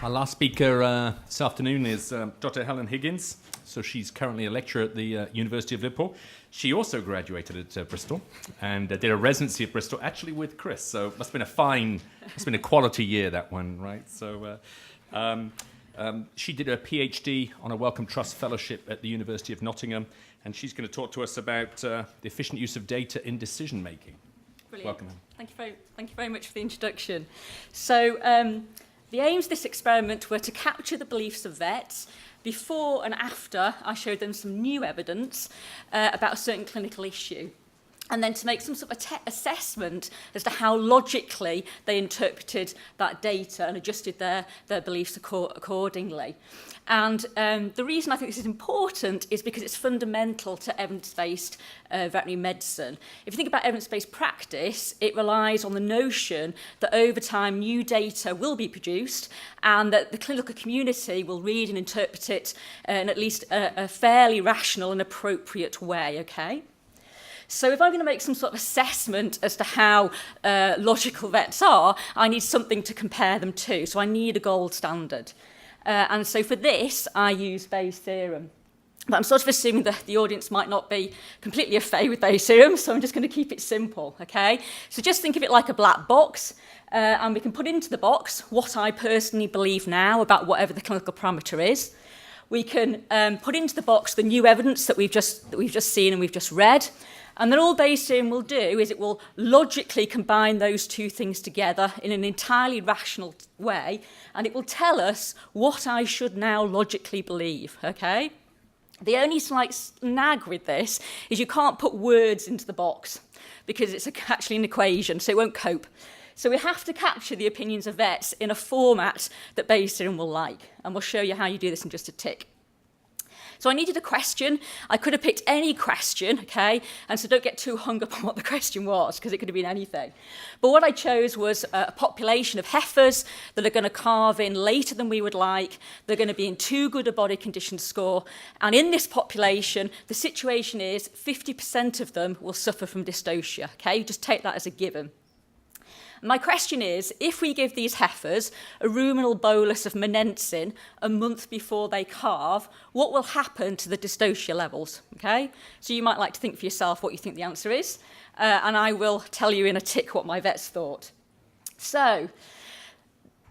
Our last speaker this afternoon is Dr. Helen Higgins. So she's currently a lecturer at the University of Liverpool. She also graduated at Bristol and did a residency at Bristol, actually with Chris. So it must have been a quality year, that one, right? So she did a PhD on a Wellcome Trust Fellowship at the University of Nottingham, and she's going to talk to us about the efficient use of data in decision making. Brilliant. Welcome. Thank you very much for the introduction. So the aims of this experiment were to capture the beliefs of vets before and after I showed them some new evidence about a certain clinical issue, and then to make some sort of assessment as to how logically they interpreted that data and adjusted their beliefs accordingly. And the reason I think this is important is because it's fundamental to evidence-based veterinary medicine. If you think about evidence-based practice, it relies on the notion that over time new data will be produced and that the clinical community will read and interpret it in at least a fairly rational and appropriate way, okay? So if I'm going to make some sort of assessment as to how logical vets are, I need something to compare them to. So I need a gold standard. And so for this, I use Bayes' theorem. But I'm sort of assuming that the audience might not be completely au fait with Bayes' theorem, so I'm just going to keep it simple, okay? So just think of it like a black box, and we can put into the box what I personally believe now about whatever the clinical parameter is. We can put into the box the new evidence that we've just seen and we've just read. And then all Bayes' theorem will do is it will logically combine those two things together in an entirely rational way, and it will tell us what I should now logically believe, okay? The only slight snag with this is you can't put words into the box because it's actually an equation, so it won't cope. So we have to capture the opinions of vets in a format that Bayes' theorem will like, and we'll show you how you do this in just a tick. So I needed a question. I could have picked any question, okay? And so don't get too hung up on what the question was, because it could have been anything. But what I chose was a population of heifers that are going to calve in later than we would like. They're going to be in too good a body condition score. And in this population, the situation is 50% of them will suffer from dystocia, okay? Just take that as a given. My question is, if we give these heifers a ruminal bolus of monensin a month before they calve, what will happen to the dystocia levels? Okay? So you might like to think for yourself what you think the answer is, and I will tell you in a tick what my vets thought. So,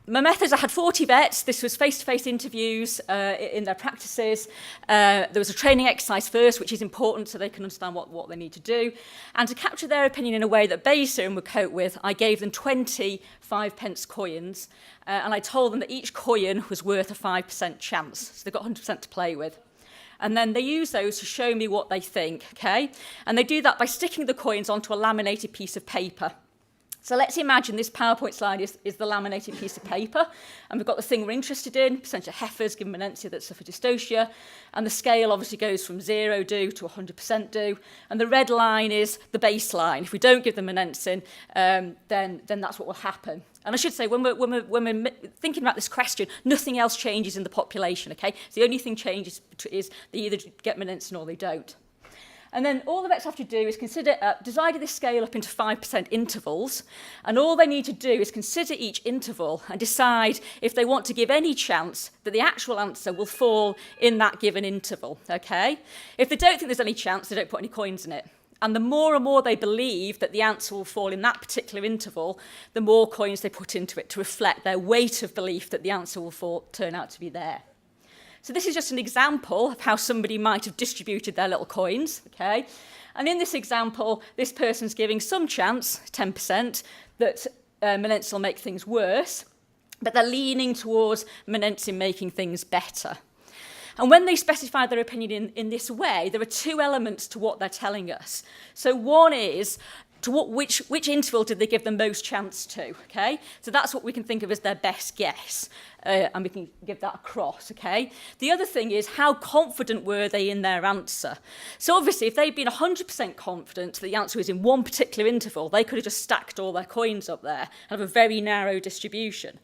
my methods, I had 40 vets. This was face-to-face interviews in their practices. There was a training exercise first, which is important so they can understand what they need to do. And to capture their opinion in a way that Bayes' theorem would cope with, I gave them 20 5-pence coins. And I told them that each coin was worth a 5% chance. So they've got 100% to play with. And then they use those to show me what they think, okay? And they do that by sticking the coins onto a laminated piece of paper. So let's imagine this PowerPoint slide is the laminated piece of paper, and we've got the thing we're interested in, percentage of heifers given Menencia that suffer dystocia, and the scale obviously goes from 0 do to 100% do, and the red line is the baseline. If we don't give them Menencin, then that's what will happen. And I should say, when we're thinking about this question, nothing else changes in the population, okay? So the only thing changes is they either get Menencin or they don't. And then all the vets have to do is divided this scale up into 5% intervals, and all they need to do is consider each interval and decide if they want to give any chance that the actual answer will fall in that given interval, okay? If they don't think there's any chance, they don't put any coins in it. And the more and more they believe that the answer will fall in that particular interval, the more coins they put into it to reflect their weight of belief that the answer will turn out to be there. So this is just an example of how somebody might have distributed their little coins, okay? And in this example, this person's giving some chance, 10%, that Menencin will make things worse, but they're leaning towards Menencin making things better. And when they specify their opinion in this way, there are two elements to what they're telling us. So one is, which interval did they give the most chance to, okay? So that's what we can think of as their best guess, and we can give that across, okay? The other thing is, how confident were they in their answer? So obviously, if they'd been 100% confident that the answer was in one particular interval, they could have just stacked all their coins up there and have a very narrow distribution.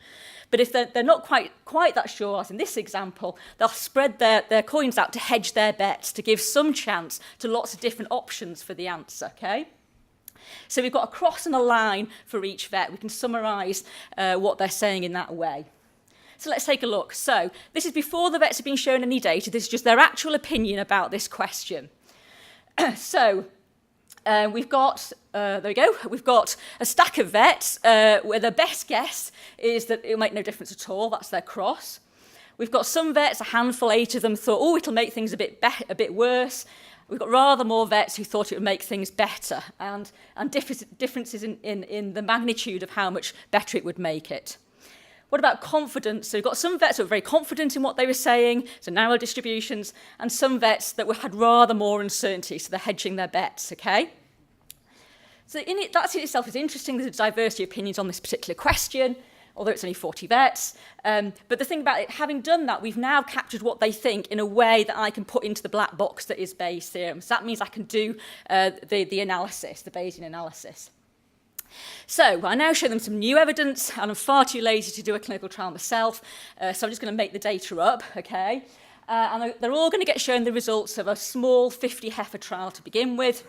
But if they're not quite that sure, as in this example, they'll spread their coins out to hedge their bets, to give some chance to lots of different options for the answer, okay? So we've got a cross and a line for each vet. We can summarise what they're saying in that way. So let's take a look. So this is before the vets have been shown any data. This is just their actual opinion about this question. So we've got, there we go, we've got a stack of vets where the best guess is that it'll make no difference at all. That's their cross. We've got some vets, a handful, 8 of them, thought, oh, it'll make things a bit worse. We've got rather more vets who thought it would make things better, and differences in the magnitude of how much better it would make it. What about confidence? So we've got some vets that were very confident in what they were saying, so narrow distributions, and some vets that had rather more uncertainty, so they're hedging their bets, okay? So that in itself is interesting. There's a diversity of opinions on this particular question, although it's only 40 vets. But the thing about it, having done that, we've now captured what they think in a way that I can put into the black box that is Bayes' theorem. So that means I can do the analysis, the Bayesian analysis. So I now show them some new evidence, and I'm far too lazy to do a clinical trial myself, so I'm just going to make the data up, okay? And they're all going to get shown the results of a small 50 heifer trial to begin with.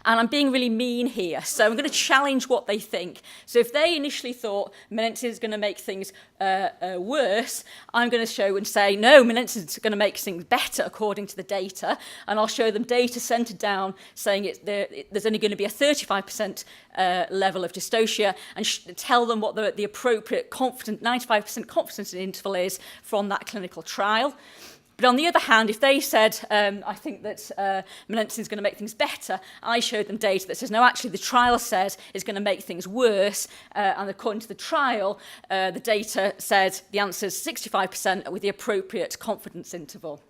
And I'm being really mean here, so I'm going to challenge what they think. So if they initially thought Melensin is going to make things worse, I'm going to show and say, no, Melensin is going to make things better according to the data, and I'll show them data centred down saying there's only going to be a 35% level of dystocia, and tell them what the appropriate 95% confidence interval is from that clinical trial. But on the other hand, if they said, I think that Melensin is going to make things better, I showed them data that says, no, actually, the trial says it's going to make things worse. And according to the trial, the data said the answer is 65% with the appropriate confidence interval.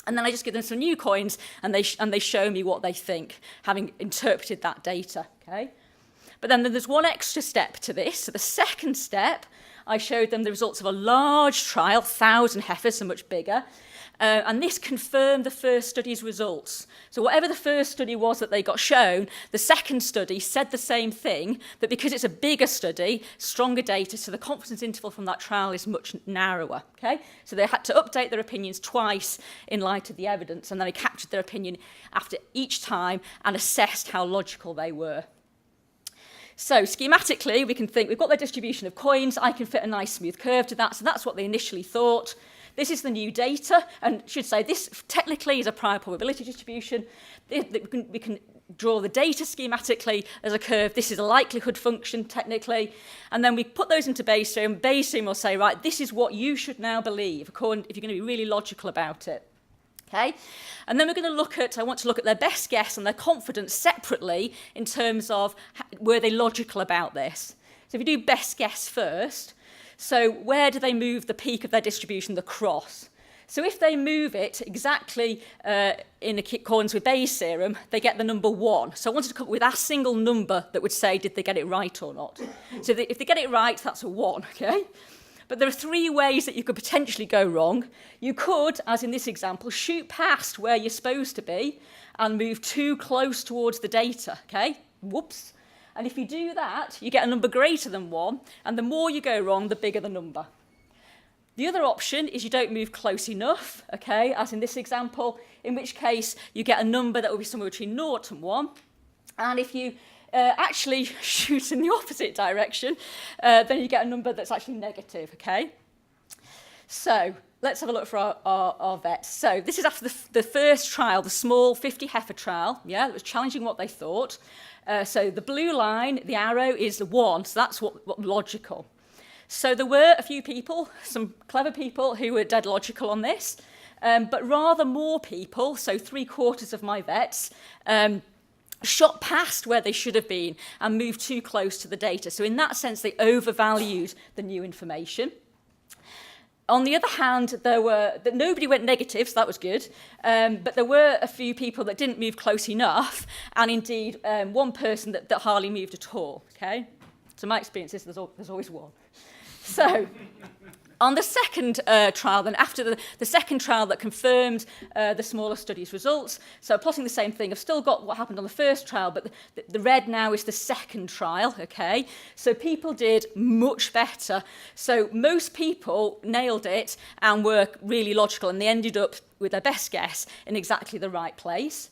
And then I just give them some new coins, and they show me what they think, having interpreted that data. Okay? But then there's one extra step to this. So the second step, I showed them the results of a large trial, 1,000 heifers, so much bigger. And this confirmed the first study's results. So whatever the first study was that they got shown, the second study said the same thing, but because it's a bigger study, stronger data, so the confidence interval from that trial is much narrower. Okay? So they had to update their opinions twice in light of the evidence, and then they captured their opinion after each time and assessed how logical they were. So schematically, we can think we've got their distribution of coins. I can fit a nice smooth curve to that, so that's what they initially thought. This is the new data, and I should say this technically is a prior probability distribution. We can draw the data schematically as a curve. This is a likelihood function technically, and then we put those into Bayesian. Bayesian will say, right, this is what you should now believe, if you're going to be really logical about it. Okay? And then we're going to I want to look at their best guess and their confidence separately in terms of were they logical about this. So if you do best guess first, so where do they move the peak of their distribution, the cross? So if they move it exactly in accordance with Bayes' theorem, they get the number 1. So I wanted to come up with a single number that would say, did they get it right or not? So if they get it right, that's a 1, okay? But there are 3 ways that you could potentially go wrong. You could, as in this example, shoot past where you're supposed to be and move too close towards the data, okay? Whoops. And if you do that, you get a number greater than 1, and the more you go wrong, the bigger the number. The other option is you don't move close enough, okay, as in this example, in which case you get a number that will be somewhere between 0 and 1. And if you actually shoot in the opposite direction, then you get a number that's actually negative, okay? So let's have a look for our vets. So this is after the first trial, the small 50 heifer trial, that was challenging what they thought. So the blue line, the arrow, is the 1, so that's what logical. So there were a few people, some clever people, who were dead logical on this, but rather more people, so 3/4 of my vets, shot past where they should have been and moved too close to the data. So in that sense, they overvalued the new information. On the other hand, nobody went negative, so that was good. But there were a few people that didn't move close enough, and indeed one person that hardly moved at all. Okay, so my experience is there's always one. So on the second trial, then after the second trial that confirmed the smaller study's results, so plotting the same thing, I've still got what happened on the first trial, but the red now is the second trial, okay? So people did much better. So most people nailed it and were really logical, and they ended up with their best guess in exactly the right place.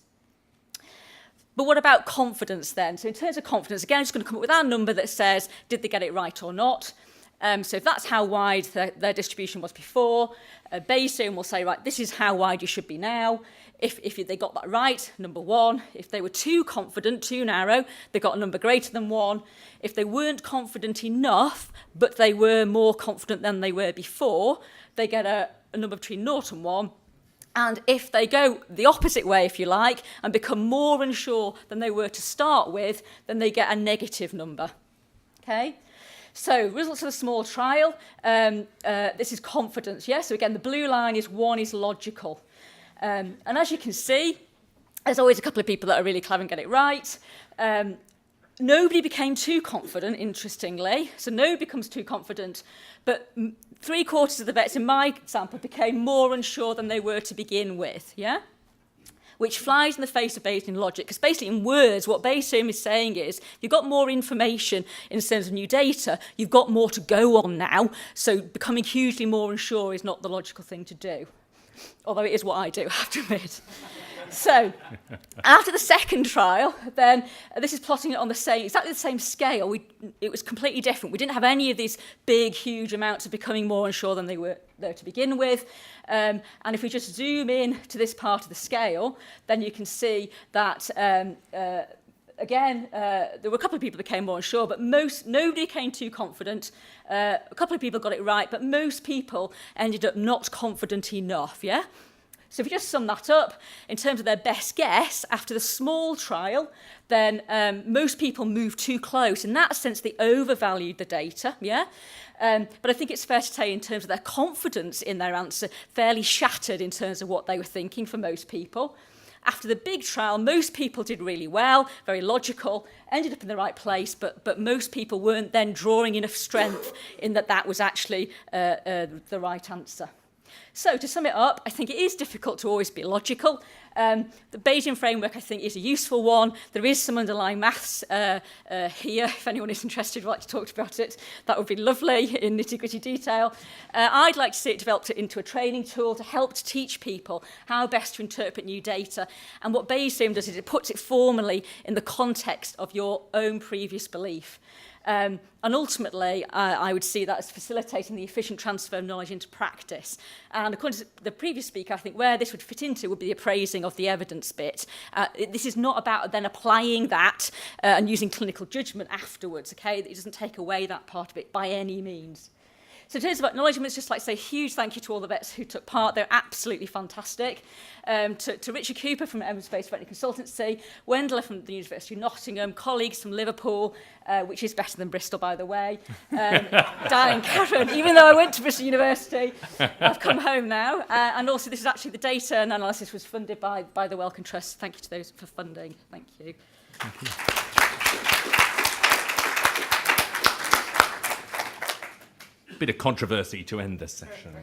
But what about confidence then? So in terms of confidence, again, I'm just going to come up with our number that says, did they get it right or not? So if that's how wide their distribution was before, Bayesian will say, right, this is how wide you should be now. If they got that right, number 1. If they were too confident, too narrow, they got a number greater than 1. If they weren't confident enough, but they were more confident than they were before, they get a number between 0 and 1. And if they go the opposite way, if you like, and become more unsure than they were to start with, then they get a negative number. Okay? So, results of the small trial. This is confidence, yeah? So again, the blue line is 1 is logical. And as you can see, there's always a couple of people that are really clever and get it right. Nobody became too confident, interestingly. So nobody becomes too confident. But 3/4 of the vets in my sample became more unsure than they were to begin with, yeah? Which flies in the face of Bayesian logic. Because basically in words, what Bayesian is saying is, you've got more information in terms of new data, you've got more to go on now. So becoming hugely more unsure is not the logical thing to do. Although it is what I do, I have to admit. So, after the second trial, then this is plotting it on exactly the same scale. It was completely different. We didn't have any of these big, huge amounts of becoming more unsure than they were there to begin with. And if we just zoom in to this part of the scale, then you can see that again, there were a couple of people that became more unsure, but nobody became too confident. A couple of people got it right, but most people ended up not confident enough, yeah? So if you just sum that up, in terms of their best guess, after the small trial, then most people moved too close. In that sense, they overvalued the data, yeah? But I think it's fair to say in terms of their confidence in their answer, fairly shattered in terms of what they were thinking for most people. After the big trial, most people did really well, very logical, ended up in the right place, but most people weren't then drawing enough strength in that was actually the right answer. So to sum it up, I think it is difficult to always be logical. The Bayesian framework, I think, is a useful one. There is some underlying maths here. If anyone is interested, would like to talk about it, that would be lovely in nitty-gritty detail. I'd like to see it developed into a training tool to help to teach people how best to interpret new data. And what Bayesian does is it puts it formally in the context of your own previous belief. And ultimately, I would see that as facilitating the efficient transfer of knowledge into practice. And according to the previous speaker, I think where this would fit into would be the appraising of the evidence bit. This is not about then applying that and using clinical judgment afterwards, okay? It doesn't take away that part of it by any means. So in terms of acknowledgements, just like to say a huge thank you to all the vets who took part. They're absolutely fantastic. To Richard Cooper from Aerospace Veterinary Consultancy, Wendell from the University of Nottingham, colleagues from Liverpool, which is better than Bristol, by the way, Diane Karen, even though I went to Bristol University, I've come home now. And also this is actually the data and analysis was funded by the Wellcome Trust. Thank you to those for funding. Thank you. Thank you. Bit of controversy to end this session.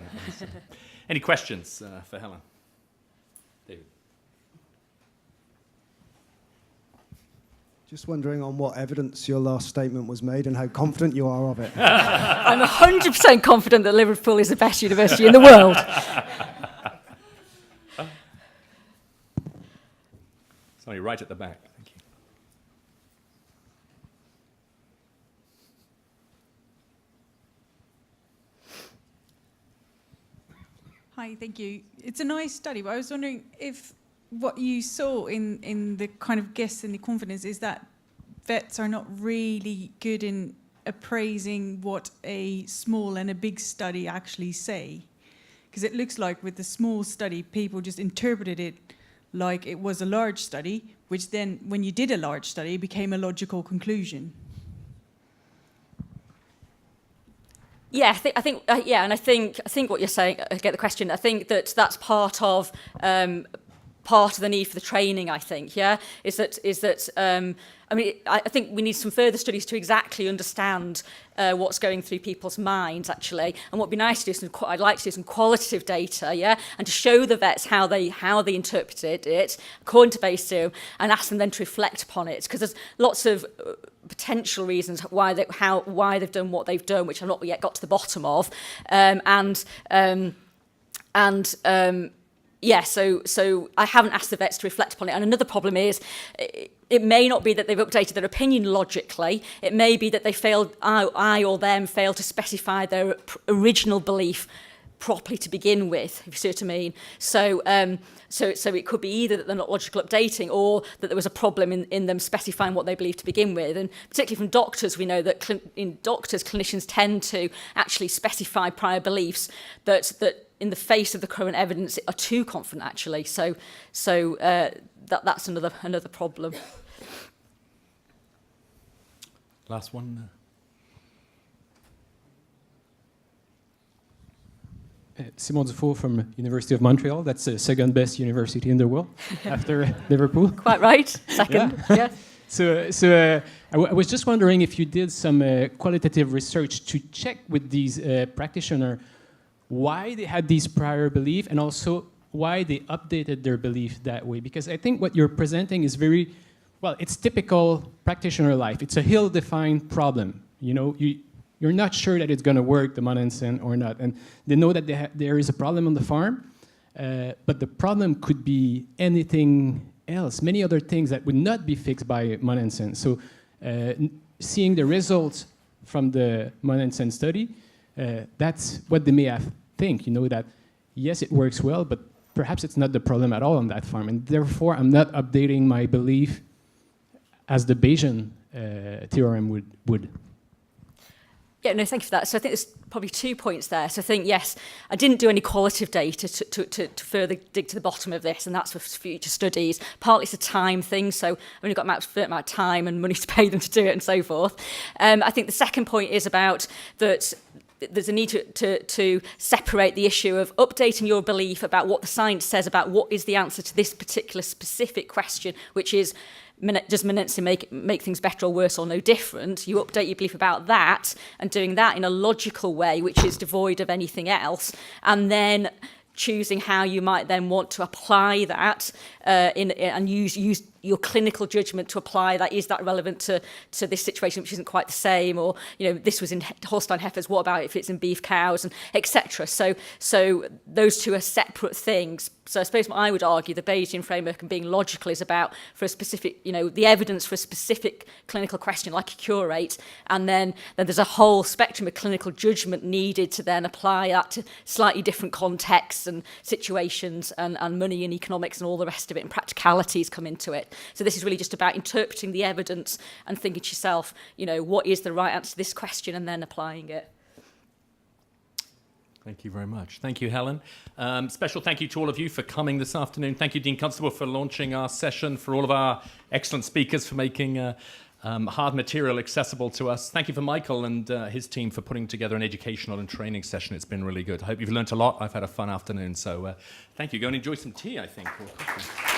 Any questions for Helen? David. Just wondering on what evidence your last statement was made and how confident you are of it. I'm 100% confident that Liverpool is the best university in the world. Sorry, right at the back. Thank you. Hi, thank you. It's a nice study, but I was wondering if what you saw in the kind of guess and the confidence is that vets are not really good in appraising what a small and a big study actually say. Because it looks like with the small study, people just interpreted it like it was a large study, which then, when you did a large study, became a logical conclusion. Yeah, I think, and I think what you're saying. I get the question. I think that's part of the need for the training. I think, is that. I mean, I think we need some further studies to exactly understand what's going through people's minds, actually. And what'd be nice to do, I'd like to do some qualitative data, and to show the vets how they interpreted it according to Bayesian, and ask them then to reflect upon it, because there's lots of potential reasons why they've done what they've done, which I've not yet got to the bottom of, Yeah, so I haven't asked the vets to reflect upon it. And another problem is it may not be that they've updated their opinion logically. It may be that they failed, I or them failed to specify their original belief properly to begin with, if you see what I mean. So it could be either that they're not logical updating or that there was a problem in them specifying what they believe to begin with. And particularly from doctors, we know that clinicians tend to actually specify prior beliefs that in the face of the current evidence are too confident, actually. So that's another problem. Last one. Simon Dufault from University of Montreal. That's the second best university in the world after Liverpool. Quite right. Second. Yeah. So I was just wondering if you did some qualitative research to check with these practitioners why they had these prior beliefs and also why they updated their belief that way. Because I think what you're presenting is very, well, it's typical practitioner life. It's a ill-defined problem. You know, you're not sure that it's going to work, the monensin or not. And they know that there is a problem on the farm, but the problem could be anything else, many other things that would not be fixed by monensin. So seeing the results from the monensin study, that's what they may have think, you know, that yes, it works well, but perhaps it's not the problem at all on that farm. And therefore, I'm not updating my belief as the Bayesian theorem would. Yeah, no, thank you for that. So I think there's probably 2 points there. So I think, yes, I didn't do any qualitative data to further dig to the bottom of this, and that's for future studies. Partly it's a time thing, so I've only got a certain amount of time and money to pay them to do it and so forth. I think the second point is about that there's a need to separate the issue of updating your belief about what the science says about what is the answer to this particular specific question, which is, does monensin make things better or worse or no different? You update your belief about that and doing that in a logical way, which is devoid of anything else, and then choosing how you might then want to apply that and use your clinical judgment to apply that. Is that relevant to this situation, which isn't quite the same? Or, you know, this was in Holstein heifers, what about if it's in beef cows, and etc. So those two are separate things. So I suppose what I would argue, the Bayesian framework and being logical is about for a specific, you know, the evidence for a specific clinical question like a cure rate, and then there's a whole spectrum of clinical judgment needed to then apply that to slightly different contexts and situations and money and economics and all the rest of it, and practicalities come into it. So this is really just about interpreting the evidence and thinking to yourself, you know, what is the right answer to this question, and then applying it. Thank you very much. Thank you, Helen. Special thank you to all of you for coming this afternoon. Thank you, Dean Constable, for launching our session, for all of our excellent speakers for making hard material accessible to us. Thank you for Michael and his team for putting together an educational and training session. It's been really good. I hope you've learnt a lot. I've had a fun afternoon. So thank you. Go and enjoy some tea, I think. Or coffee.